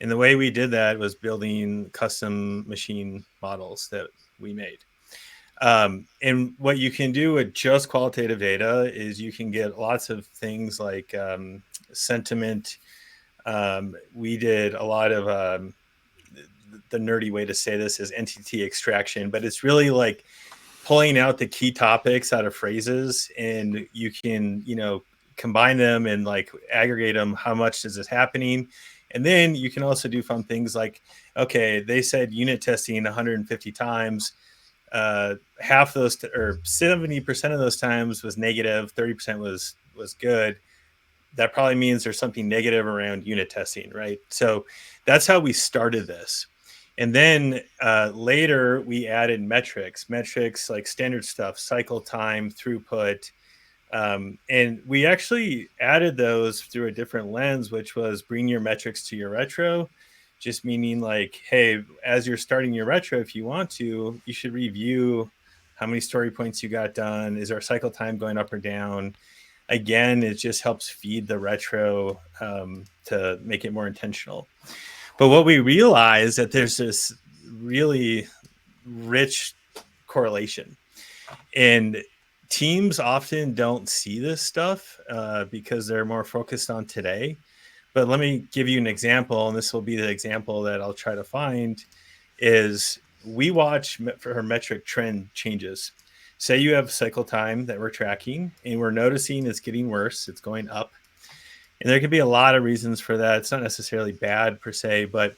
And the way we did that was building custom machine models that we made. And what you can do with just qualitative data is you can get lots of things like sentiment. We did a lot of the nerdy way to say this is entity extraction, but it's really like pulling out the key topics out of phrases, and you can, combine them and like aggregate them. How much is this happening? And then you can also do fun things like, okay, they said unit testing 150 times. Half those or 70% of those times was negative, 30% was good. That probably means there's something negative around unit testing, right? So that's how we started this. And then later we added metrics like standard stuff, cycle time, throughput. And we actually added those through a different lens, which was bring your metrics to your retro. Just meaning like, hey, as you're starting your retro, if you want to, you should review how many story points you got done. Is our cycle time going up or down? Again, it just helps feed the retro to make it more intentional. But what we realized that there's this really rich correlation, and teams often don't see this stuff because they're more focused on today. But let me give you an example, and this will be the example that I'll try to find, is we watch for metric trend changes. Say you have cycle time that we're tracking, and we're noticing it's getting worse, it's going up. And there can be a lot of reasons for that. It's not necessarily bad per se, but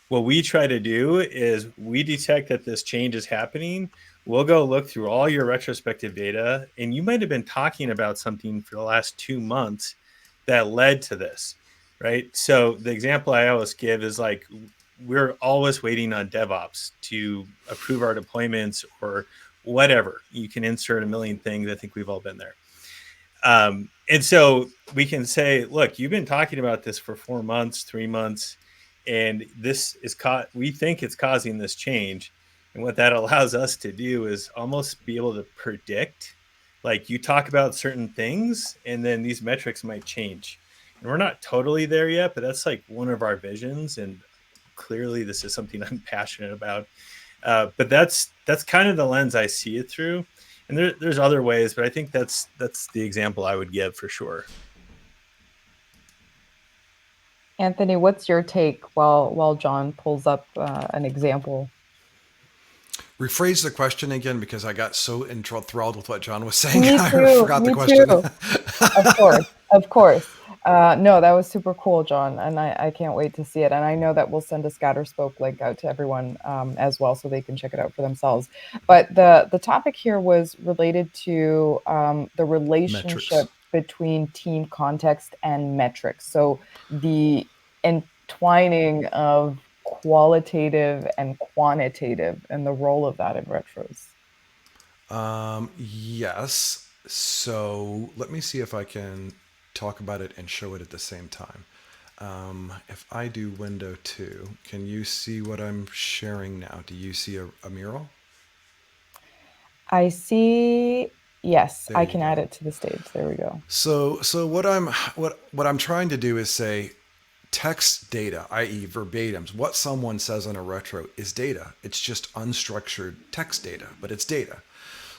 what we try to do is we detect that this change is happening. We'll go look through all your retrospective data, and you might have been talking about something for the last 2 months that led to this, right? So the example I always give is like, we're always waiting on DevOps to approve our deployments or whatever. You can insert a million things. I think we've all been there. And so we can say, look, you've been talking about this for 4 months, 3 months, and this is we think it's causing this change. And what that allows us to do is almost be able to predict, like you talk about certain things, and then these metrics might change. And we're not totally there yet, but that's like one of our visions. And clearly this is something I'm passionate about. But that's kind of the lens I see it through. And there's other ways, but I think that's the example I would give for sure. Anthony, what's your take while John pulls up an example? Rephrase the question again, because I got so enthralled with what John was saying. Me I too. forgot the Me question. too. Of course. Of course. No, that was super cool, John, and I can't wait to see it. And I know that we'll send a Scatterspoke link out to everyone as well, so they can check it out for themselves. But the topic here was related to the relationship Metrics. between team context and metrics. So the entwining of qualitative and quantitative and the role of that in retros. Yes. So let me see if I can talk about it and show it at the same time. If I do window 2, can you see what I'm sharing now? Do you see a mural? I see. Yes, There I you can go. add it to the stage. There we go. So what I'm trying to do is say text data, i.e. verbatims, what someone says on a retro is data. It's just unstructured text data, but it's data.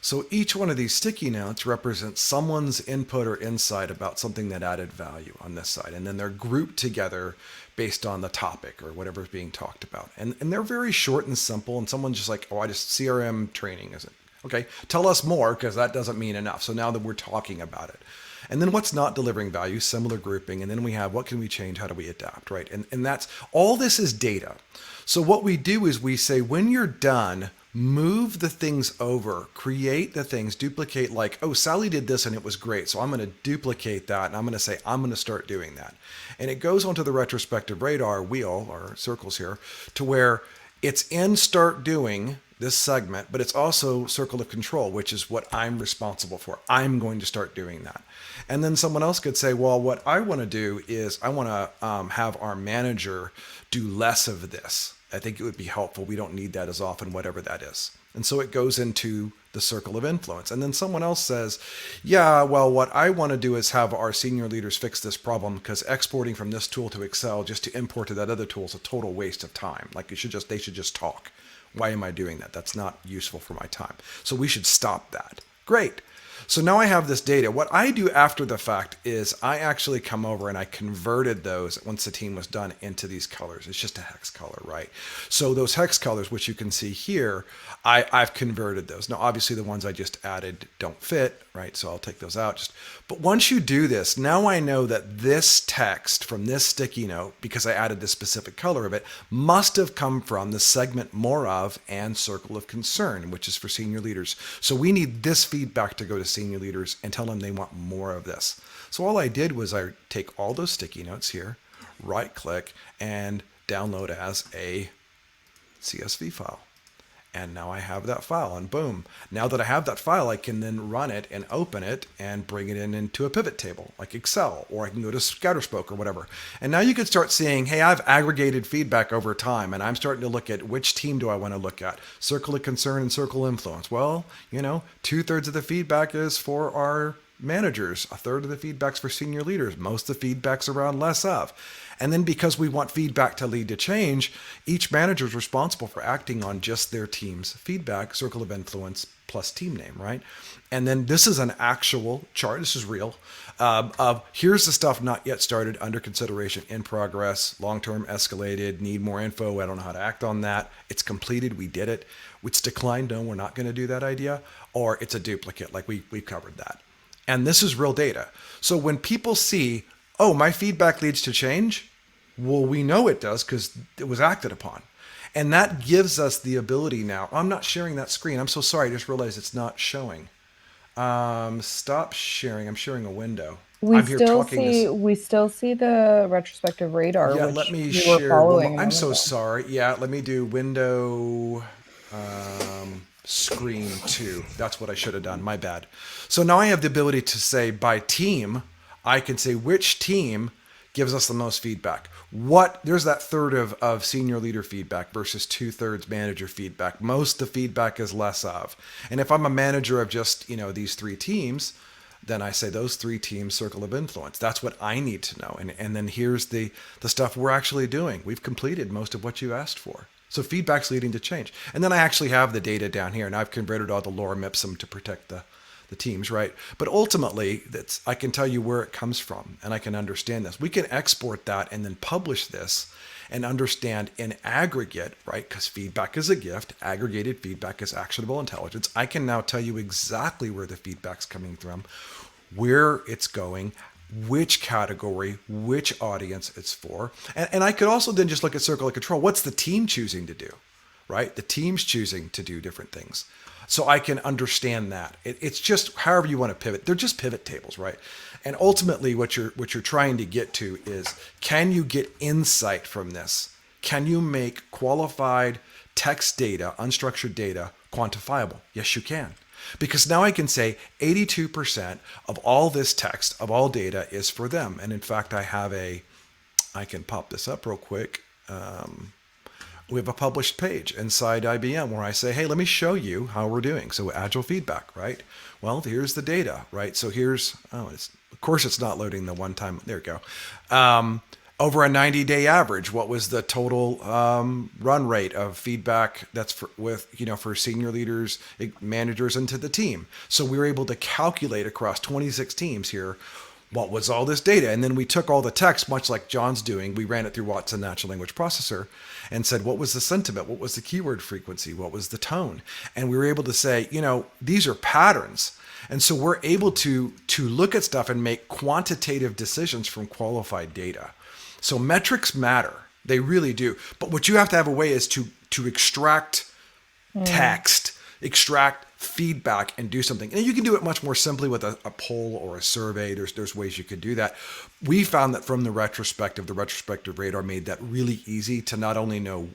So each one of these sticky notes represents someone's input or insight about something that added value on this side. And then they're grouped together based on the topic or whatever's being talked about. And they're very short and simple. And someone's just like, oh, I just CRM training, is it? Okay, tell us more, because that doesn't mean enough. So now that we're talking about it. And then what's not delivering value, similar grouping. And then we have what can we change? How do we adapt, right? And that's all this is data. So what we do is we say, when you're done, move the things over, create the things, duplicate, like, oh, Sally did this and it was great. So I'm going to duplicate that and I'm going to say, I'm going to start doing that. And it goes onto the retrospective radar wheel or circles here to where it's in start doing this segment, but it's also circle of control, which is what I'm responsible for. I'm going to start doing that. And then someone else could say, well, what I want to do is I want to have our manager do less of this. I think it would be helpful. We don't need that as often, whatever that is. And so it goes into the circle of influence. And then someone else says, yeah, well, what I want to do is have our senior leaders fix this problem, because exporting from this tool to Excel just to import to that other tool is a total waste of time. Like they should just talk. Why am I doing that? That's not useful for my time. So we should stop that. Great. So now I have this data. What I do after the fact is I actually come over and I converted those once the team was done into these colors. It's just a hex color, right? So those hex colors, which you can see here, I've converted those. Now, obviously the ones I just added don't fit, right? So I'll take those out. But once you do this, now I know that this text from this sticky note, because I added this specific color of it, must have come from the segment more of and circle of concern, which is for senior leaders. So we need this feedback to go to senior leaders and tell them they want more of this. So all I did was I take all those sticky notes here, right click, and download as a CSV file. And now I have that file, and boom. Now that I have that file, I can then run it and open it and bring it into a pivot table like Excel, or I can go to Scatterspoke or whatever. And now you can start seeing, hey, I've aggregated feedback over time, and I'm starting to look at which team do I want to look at? Circle of concern and circle of influence. Well, 2/3 of the feedback is for our managers. 1/3 of the feedback's for senior leaders. Most of the feedback's around less of. And then because we want feedback to lead to change, each manager is responsible for acting on just their team's feedback, circle of influence plus team name, right? And then this is an actual chart. This is real. Of here's the stuff not yet started, under consideration, in progress, long-term escalated, need more info. I don't know how to act on that. It's completed. We did it. It's declined. No, we're not going to do that idea. Or it's a duplicate. Like we covered that. And this is real data. So when people see, oh, my feedback leads to change, well, we know it does because it was acted upon. And that gives us the ability now. I'm not sharing that screen. I'm so sorry. I just realized it's not showing. Stop sharing. I'm sharing a window. We I'm here still talking see this. we still see the retrospective radar, Yeah, which let me we were share. following. I'm so sorry. Yeah, let me do window screen 2. That's what I should have done. My bad. So now I have the ability to say by team, I can say which team gives us the most feedback. There's that 1/3 of senior leader feedback versus 2/3 manager feedback. Most of the feedback is less of. And if I'm a manager of just, these 3 teams, then I say those 3 teams, circle of influence. That's what I need to know. And then here's the stuff we're actually doing. We've completed most of what you asked for. So feedback's leading to change. And then I actually have the data down here, and I've converted all the lorem ipsum to protect the teams, right? But ultimately, I can tell you where it comes from, and I can understand this. We can export that and then publish this and understand in aggregate, right? Because feedback is a gift. Aggregated feedback is actionable intelligence. I can now tell you exactly where the feedback's coming from, where it's going, which category, which audience it's for. And I could also then just look at circle of control. What's the team choosing to do, right? The team's choosing to do different things. So I can understand that. It's just however you want to pivot. They're just pivot tables, right? And ultimately what you're trying to get to is, can you get insight from this? Can you make qualified text data, unstructured data, quantifiable? Yes, you can. Because now I can say 82% of all this text, of all data, is for them. And in fact, I can pop this up real quick. We have a published page inside IBM where I say, hey, let me show you how we're doing. So Agile feedback, right? Well, here's the data, right? So of course it's not loading the one time. There we go. Over a 90-day average, what was the total run rate of feedback that's for senior leaders, managers, into the team? So we were able to calculate across 26 teams here what was all this data? And then we took all the text, much like John's doing, we ran it through Watson Natural Language Processor and said, what was the sentiment? What was the keyword frequency? What was the tone? And we were able to say, these are patterns. And so we're able to look at stuff and make quantitative decisions from qualified data. So metrics matter. They really do. But what you have to have a way is to extract text, extract feedback, and do something. And you can do it much more simply with a poll or a survey. There's ways you could do that. We found that from the retrospective radar made that really easy to not only know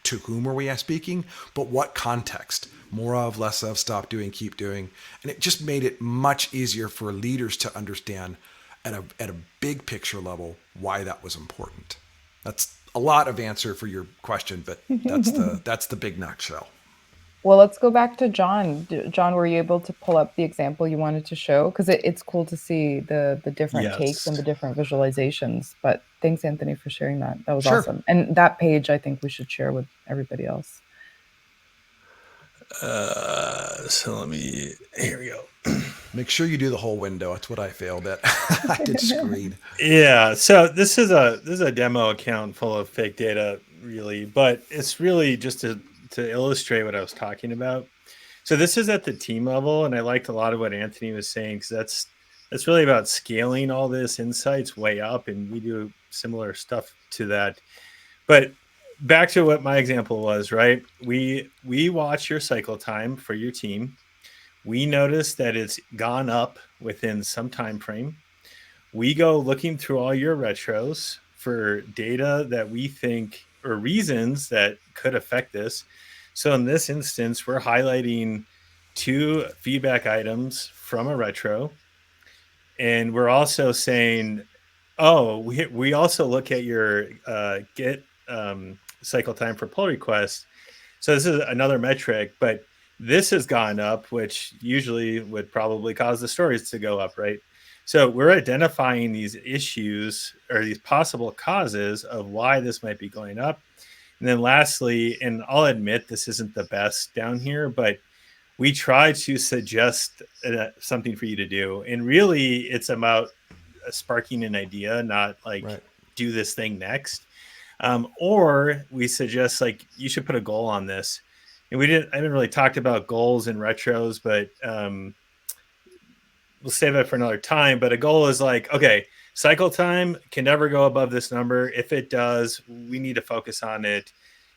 to whom are we speaking, but what context. More of, less of, stop doing, keep doing. And it just made it much easier for leaders to understand at a big picture level why that was important. That's a lot of answer for your question, but that's the big nutshell. Well, let's go back to John. John, were you able to pull up the example you wanted to show? Because it's cool to see the different takes and the different visualizations. But thanks, Anthony, for sharing that. That was awesome. And that page, I think we should share with everybody else. So here we go. Make sure you do the whole window. That's what I failed at. I did screen. Yeah. So this is a demo account full of fake data, really, but it's really just to illustrate what I was talking about. So this is at the team level, and I liked a lot of what Anthony was saying, because that's really about scaling all this insights way up, and we do similar stuff to that. But back to what my example was, right? We watch your cycle time for your team. We notice that it's gone up within some time frame. We go looking through all your retros for data that we think, or reasons that could affect this. So in this instance, we're highlighting 2 feedback items from a retro. And we're also saying, we also look at your get cycle time for pull requests. So this is another metric, but this has gone up, which usually would probably cause the stories to go up, right? So we're identifying these issues or these possible causes of why this might be going up. And then lastly, and I'll admit this isn't the best down here, but we try to suggest something for you to do. And really, it's about sparking an idea, not like do this thing next. Or we suggest like you should put a goal on this. And I haven't really talked about goals and retros, but we'll save that for another time. But a goal is like, okay, cycle time can never go above this number. If it does, we need to focus on it.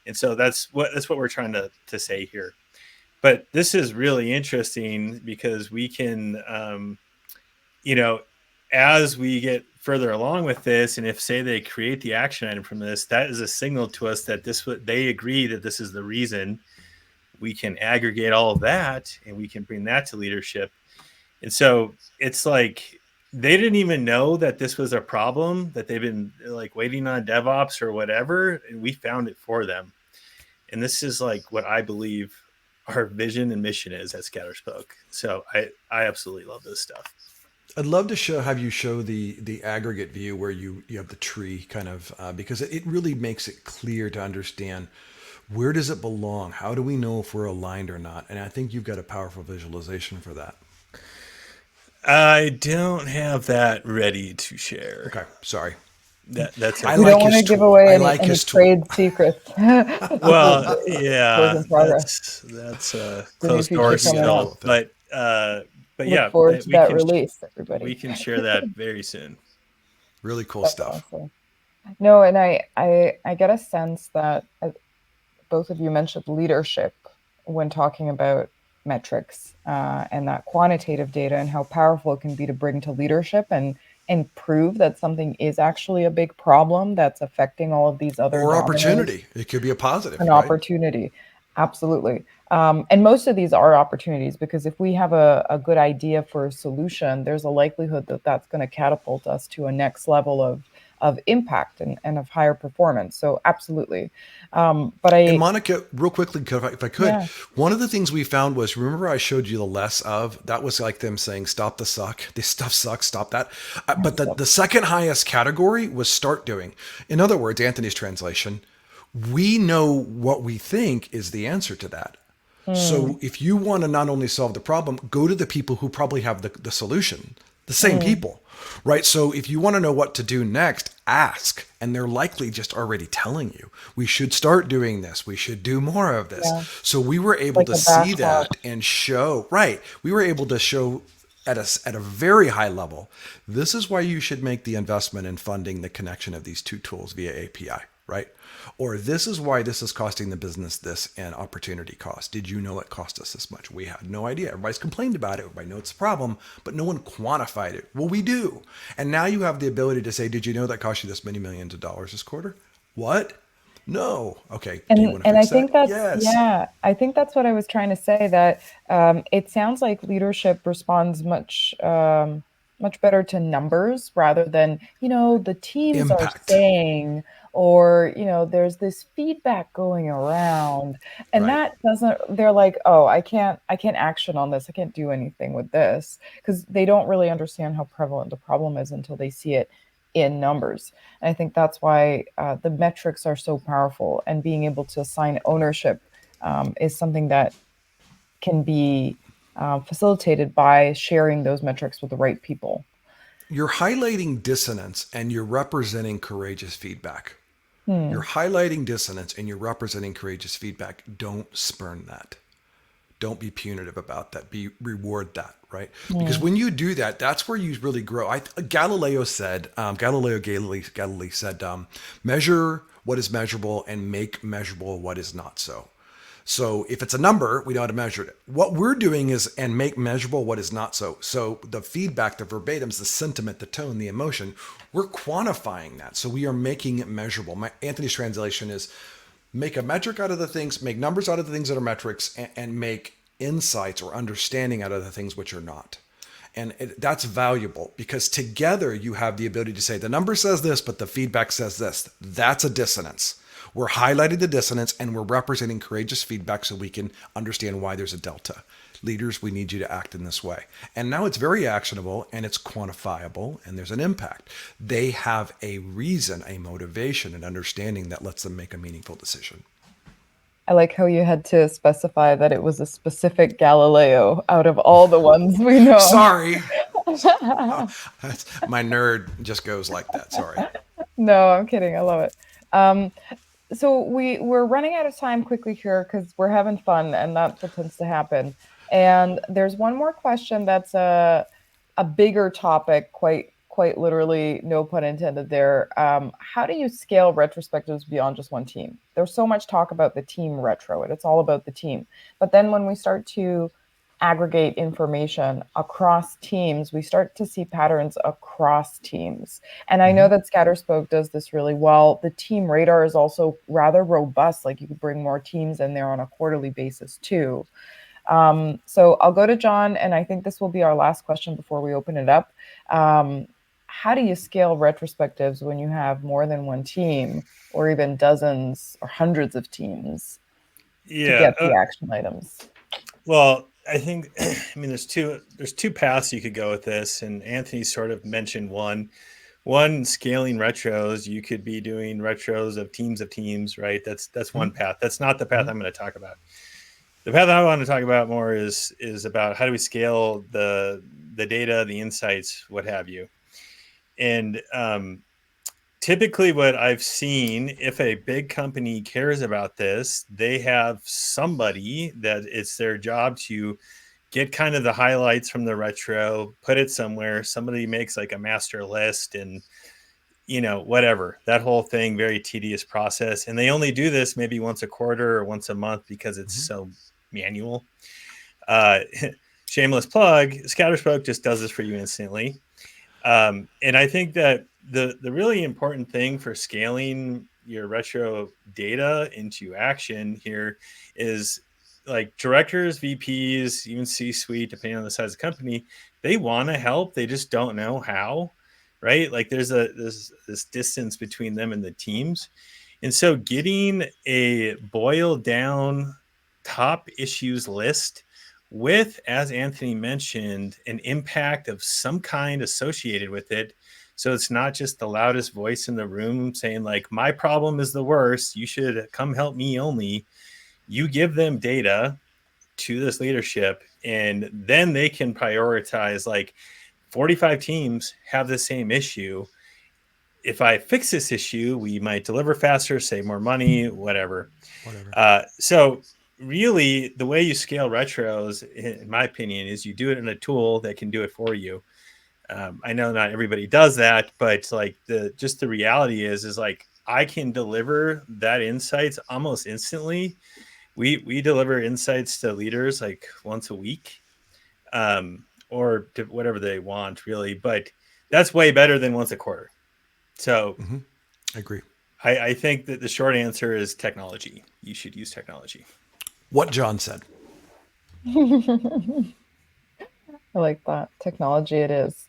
And so that's what we're trying to say here. But this is really interesting because we can, as we get further along with this, and if say they create the action item from this, that is a signal to us that they agree that this is the reason. We can aggregate all of that and we can bring that to leadership. And so it's like they didn't even know that this was a problem, that they've been like waiting on DevOps or whatever, and we found it for them. And this is like what I believe our vision and mission is at Scatterspoke. So I absolutely love this stuff. I'd love to have you show the aggregate view where you have the tree kind of, because it really makes it clear to understand where does it belong? How do we know if we're aligned or not? And I think you've got a powerful visualization for that. I don't have that ready to share. Okay, sorry. That's we don't want to give away any trade secrets. Well, yeah, that's closed door still. But yeah, look forward to that release, everybody. We can share that very soon. Really cool stuff. Awesome. No, and I get a sense that both of you mentioned leadership when talking about metrics and that quantitative data and how powerful it can be to bring to leadership and prove that something is actually a big problem that's affecting all of these other opportunity. It could be a positive. An opportunity. Absolutely. And most of these are opportunities, because if we have a good idea for a solution, there's a likelihood that that's going to catapult us to a next level of impact and of higher performance. So absolutely. And Monica, real quickly, if I could, one of the things we found was, remember I showed you the less of, that was like them saying, stop the suck. This stuff sucks, stop that. But the second highest category was start doing. In other words, Anthony's translation, we know what we think is the answer to that. So if you want to not only solve the problem, go to the people who probably have the solution. The same people, right? So if you want to know what to do next, ask. And they're likely just already telling you, we should start doing this. We should do more of this. Yeah. So we were able Like to a see backlog. that and show, right? We were able to show at a very high level, this is why you should make the investment in funding the connection of these two tools via API, right? Or this is why this is costing the business this and opportunity cost. Did you know it cost us this much? We had no idea. Everybody's complained about it. Everybody knows it's a problem, but no one quantified it. Well, we do. And now you have the ability to say, did you know that cost you this many millions of dollars this quarter? What? No. Okay. Do you want to And I fix think that? that's, Yes. yeah, I think that's what I was trying to say, that it sounds like leadership responds much better to numbers rather than, the teams are Impact. saying, or, there's this feedback going around. And Right. that doesn't, they're like, oh, I can't action on this. I can't do anything with this, because they don't really understand how prevalent the problem is until they see it in numbers. And I think that's why the metrics are so powerful, and being able to assign ownership is something that can be facilitated by sharing those metrics with the right people. You're highlighting dissonance and you're representing courageous feedback. You're Hmm. highlighting dissonance and you're representing courageous feedback. Don't spurn that. Don't be punitive about that. Be reward that, right? Because Hmm. when you do that, that's where you really grow. Galileo said, Galilei said, measure what is measurable and make measurable what is not so. So if it's a number, we know how to measure it. What we're doing is and make measurable what is not so. So the feedback, the verbatims, the sentiment, the tone, the emotion, we're quantifying that. So we are making it measurable. Anthony's translation is make a metric out of the things, make numbers out of the things that are metrics, and make insights or understanding out of the things which are not. And that's valuable because together you have the ability to say the number says this, but the feedback says this. That's a dissonance. We're highlighting the dissonance and we're representing courageous feedback so we can understand why there's a delta. Leaders, we need you to act in this way. And now it's very actionable and it's quantifiable and there's an impact. They have a reason, a motivation, an understanding that lets them make a meaningful decision. I like how you had to specify that it was a specific Galileo out of all the ones we know. Sorry. My nerd just goes like that. Sorry. No, I'm kidding. I love it. Um, so we're running out of time quickly here because we're having fun, and that's what tends to happen. And there's one more question that's a bigger topic, quite literally, no pun intended there. How do you scale retrospectives beyond just one team? There's so much talk about the team retro, and it's all about the team. But then when we start to aggregate information across teams, we start to see patterns across teams. And I know Mm-hmm. that Scatterspoke does this really well. The team radar is also rather robust. Like, you could bring more teams in there on a quarterly basis too. So I'll go to John, and I think this will be our last question before we open it up. How do you scale retrospectives when you have more than one team, or even dozens or hundreds of teams to Yeah. get the action items? Well, I think I mean there's two paths you could go with this, and Anthony sort of mentioned one. One, scaling retros. You could be doing retros of teams, right? That's one path. That's not the path Mm-hmm. I'm going to talk about. The path I want to talk about more is about how do we scale the data, the insights, what have you. And typically what I've seen, if a big company cares about this, they have somebody that it's their job to get kind of the highlights from the retro, put it somewhere. Somebody makes like a master list and, whatever, that whole thing, very tedious process. And they only do this maybe once a quarter or once a month because it's Mm-hmm. so manual. Uh, Shameless plug, Scatterspoke just does this for you instantly. And I think that the really important thing for scaling your retro data into action here is like directors, VPs, even C-suite, depending on the size of the company, they want to help. They just don't know how, right? Like there's this distance between them and the teams. And so getting a boiled down top issues list with, as Anthony mentioned, an impact of some kind associated with it. So it's not just the loudest voice in the room saying like, my problem is the worst, you should come help me only. You give them data to this leadership, and then they can prioritize like, 45 teams have the same issue. If I fix this issue, we might deliver faster, save more money, whatever. So really, the way you scale retros, in my opinion, is you do it in a tool that can do it for you. I know not everybody does that, but like the reality is like I can deliver that insights almost instantly. We deliver insights to leaders like once a week, or to whatever they want, really. But that's way better than once a quarter. So I agree. I think that the short answer is technology. You should use technology. What John said. I like that. Technology it is.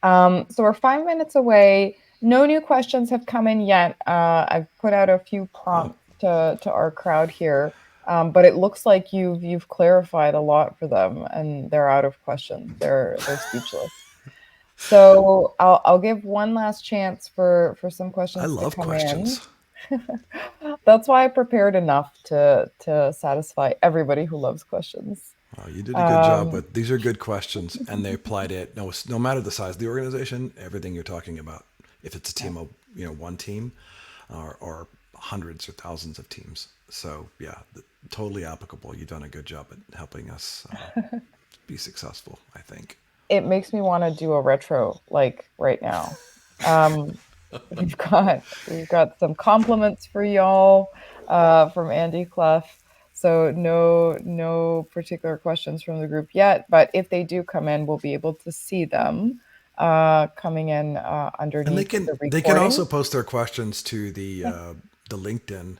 So we're 5 minutes away. No new questions have come in yet. I've put out a few prompts to our crowd here, but it looks like you've clarified a lot for them, and they're out of questions. They're speechless. So I'll give one last chance for some I questions to love come in. questions. That's why I prepared enough to satisfy everybody who loves questions. Oh, you did a good job, but these are good questions, and they apply to it. No matter the size of the organization, everything you're talking about. If it's a team of one team, or hundreds or thousands of teams. So yeah, totally applicable. You've done a good job at helping us be successful, I think. It makes me want to do a retro like right now. Um, we've got some compliments for y'all from Andy Clough. So no particular questions from the group yet, but if they do come in, we'll be able to see them coming in And underneath the they can also recording. post their questions to Yeah, the LinkedIn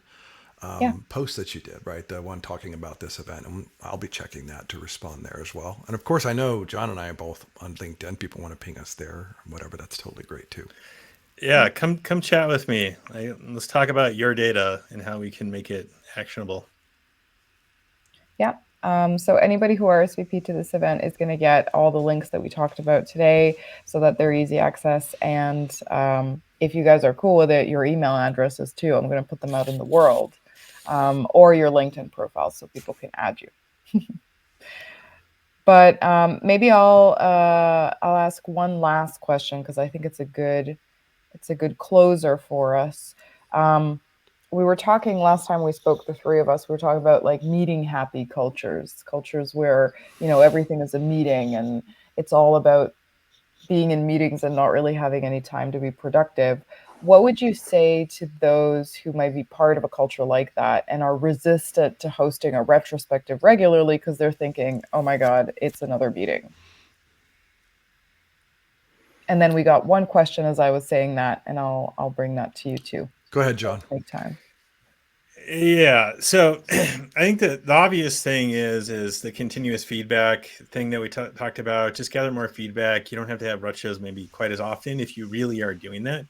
yeah, post that you did, right? The one talking about this event. And I'll be checking that to respond there as well. And of course, I know John and I are both on LinkedIn. People want to ping us there, whatever. That's totally great too. Yeah, come chat with me. Let's talk about your data and how we can make it actionable. yeah. So anybody who RSVP to this event is going to get all the links that we talked about today, so that they're easy access. And if you guys are cool with it, your email addresses too. I'm going to put them out in the world, or your LinkedIn profile, so people can add you. But maybe I'll ask one last question, because I think it's a good closer for us. We were talking last time we spoke, the three of us, we were talking about like meeting happy cultures where everything is a meeting, and it's all about being in meetings and not really having any time to be productive. What would you say to those who might be part of a culture like that and are resistant to hosting a retrospective regularly because they're thinking, oh my God, it's another meeting? And then we got one question as I was saying that, and I'll bring that to you too. Go ahead, John. Take time. Yeah. So I think that the obvious thing is the continuous feedback thing that we talked about. Just gather more feedback. You don't have to have retros maybe quite as often if you really are doing that.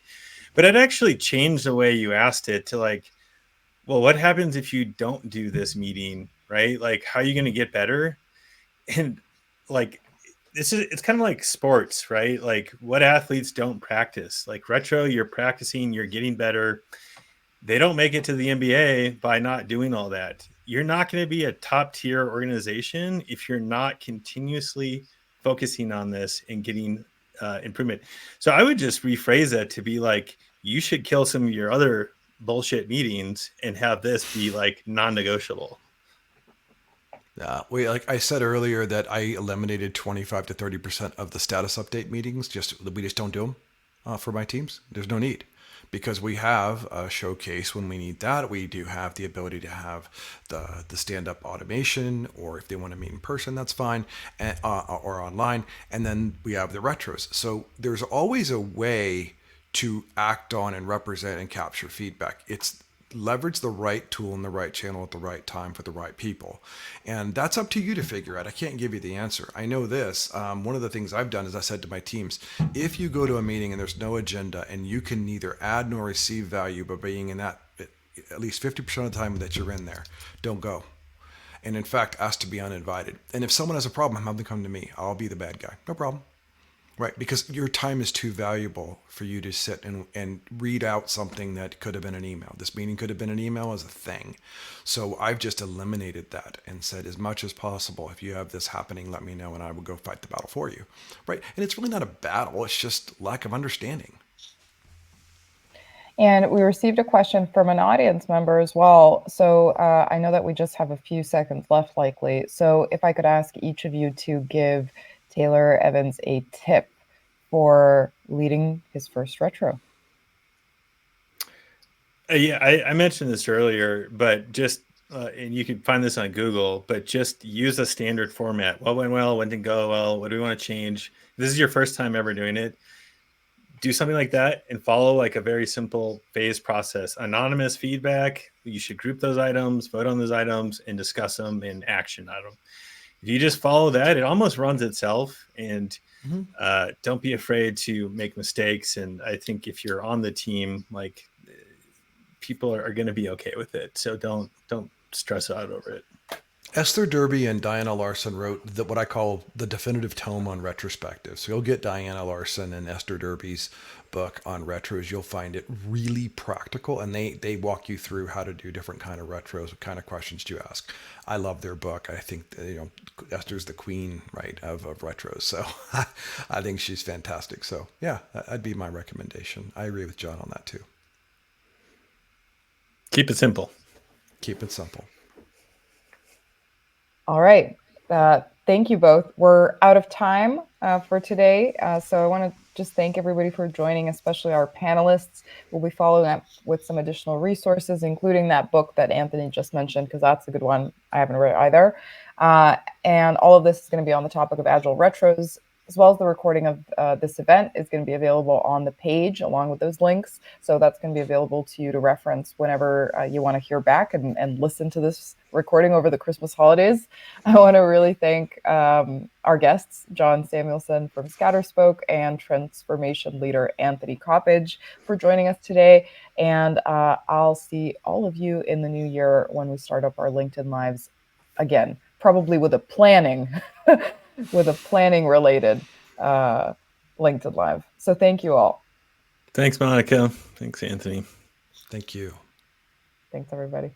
But I'd actually change the way you asked it to like, well, what happens if you don't do this meeting, right? Like, how are you going to get better? And like, it's kind of like sports, right? Like, what athletes don't practice? Like retro, you're practicing, you're getting better. They don't make it to the NBA by not doing all that. You're not going to be a top tier organization if you're not continuously focusing on this and getting improvement. So I would just rephrase that to be like, you should kill some of your other bullshit meetings and have this be like non-negotiable. Like I said earlier, that I eliminated 25 to 30% of the status update meetings. We just don't do them for my teams. There's no need, because we have a showcase when we need that. We do have the ability to have the stand up automation, or if they want to meet in person, that's fine, or online. And then we have the retros. So there's always a way to act on and represent and capture feedback. It's leverage the right tool in the right channel at the right time for the right people. And that's up to you to figure out. I can't give you the answer. I know this. One of the things I've done is I said to my teams, if you go to a meeting and there's no agenda and you can neither add nor receive value by being in that at least 50% of the time that you're in there, don't go. And in fact, ask to be uninvited. And if someone has a problem, have them come to me. I'll be the bad guy. No problem. Right, because your time is too valuable for you to sit and read out something that could have been an email. This meeting could have been an email as a thing. So I've just eliminated that and said, as much as possible, if you have this happening, let me know and I will go fight the battle for you. Right, and it's really not a battle, it's just lack of understanding. And we received a question from an audience member as well. So I know that we just have a few seconds left, likely. So if I could ask each of you to give Taylor Evans a tip for leading his first retro. Yeah, I mentioned this earlier, but just and you can find this on Google, but just use a standard format. What went well? What didn't go well? What do we want to change? If this is your first time ever doing it, do something like that and follow like a very simple phase process. Anonymous feedback. You should group those items, vote on those items, and discuss them and action on them. If you just follow that, it almost runs itself. And don't be afraid to make mistakes. And I think if you're on the team, like people are going to be okay with it. So don't stress out over it. Esther Derby and Diana Larson wrote what I call the definitive tome on retrospective. So you'll get Diana Larson and Esther Derby's book on retros. You'll find it really practical, and they walk you through how to do different kind of retros, what kind of questions to ask. I love their book. I think Esther's the queen, right, of retros. So I think she's fantastic. So yeah, that'd be my recommendation. I agree with John on that too. Keep it simple. Keep it simple. All right. Thank you both. We're out of time for today. So I want to just thank everybody for joining, especially our panelists. We'll be following up with some additional resources, including that book that Anthony just mentioned, because that's a good one. I haven't read it either. And all of this is going to be on the topic of Agile Retros, as well as the recording of this event is going to be available on the page along with those links. So that's going to be available to you to reference whenever you want to hear back and listen to this recording over the Christmas holidays. I want to really thank our guests, John Samuelson from Scatterspoke and Transformation Leader Anthony Coppage, for joining us today. And I'll see all of you in the new year when we start up our LinkedIn Lives again, probably with a planning with a planning related LinkedIn Live. So thank you all. Thanks, Monica. Thanks, Anthony. Thank you. Thanks, everybody.